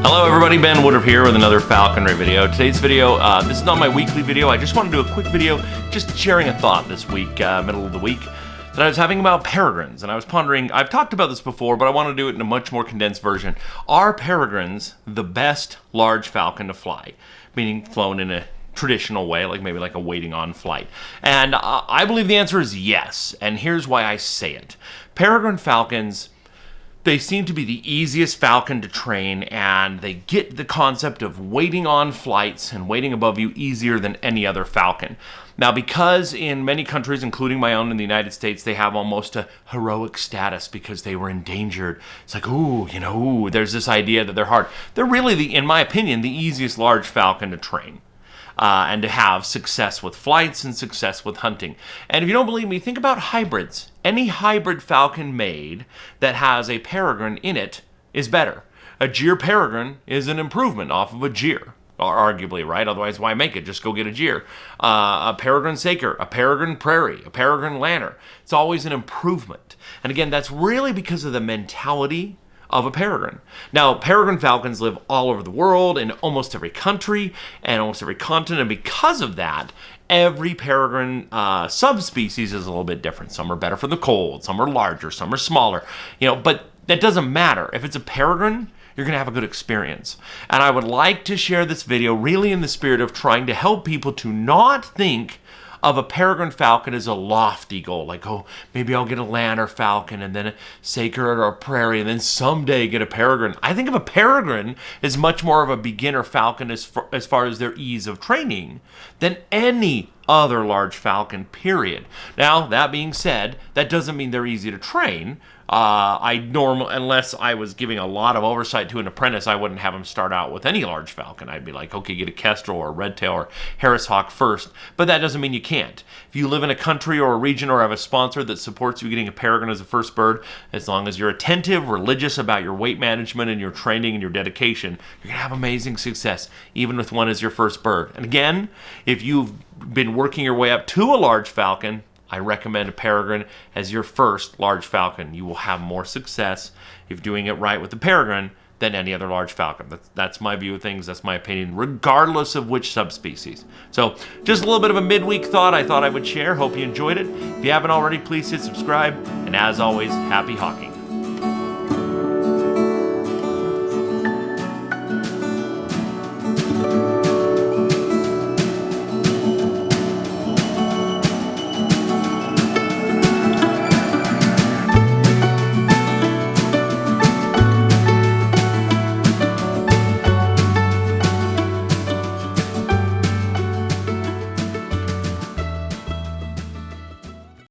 Hello everybody, Ben Woodruff here with another Falconry video. Today's video, this is not my weekly video. I just want to do a quick video just sharing a thought this week, middle of the week, that I was having about peregrines. And I was pondering, I've talked about this before, but I want to do it in a much more condensed version. Are peregrines the best large falcon to fly? Meaning flown in a traditional way, like maybe like a waiting on flight. And I believe the answer is yes. And here's why I say it. Peregrine falcons, they seem to be the easiest falcon to train, and they get the concept of waiting on flights and waiting above you easier than any other falcon. Now, because in many countries, including my own in the United States, they have almost a heroic status because they were endangered. It's like, ooh, there's this idea that they're hard. They're really, in my opinion, the easiest large falcon to train. And to have success with flights and success with hunting. And if you don't believe me, think about hybrids. Any hybrid falcon made that has a peregrine in it is better. A gyr peregrine is an improvement off of a gyr, arguably, right? Otherwise, why make it? Just go get a gyr. A peregrine saker, a peregrine prairie, a peregrine lanner. It's always an improvement. And again, that's really because of the mentality of a peregrine. Now, peregrine falcons live all over the world, in almost every country and almost every continent, and because of that, every peregrine subspecies is a little bit different. Some are better for the cold, some are larger, some are smaller, but that doesn't matter. If it's a peregrine, you're going to have a good experience. And I would like to share this video really in the spirit of trying to help people to not think of a peregrine falcon as a lofty goal, like, oh, maybe I'll get a lanner falcon and then a saker or a prairie and then someday get a peregrine. I think of a peregrine as much more of a beginner falcon as far as their ease of training than any other large falcon, period. Now, that being said, that doesn't mean they're easy to train. Unless I was giving a lot of oversight to an apprentice, I wouldn't have him start out with any large falcon. I'd be like, okay, get a kestrel or a redtail or Harris hawk first. But that doesn't mean you can't. If you live in a country or a region or have a sponsor that supports you getting a peregrine as a first bird, as long as you're attentive, religious about your weight management and your training and your dedication, you're going to have amazing success, even with one as your first bird. And again, if you've been working your way up to a large falcon, I recommend a peregrine as your first large falcon. You will have more success if doing it right with the peregrine than any other large falcon. That's my view of things. That's my opinion, regardless of which subspecies. So just a little bit of a midweek thought I thought I would share. Hope you enjoyed it. If you haven't already, please hit subscribe. And as always, happy hawking.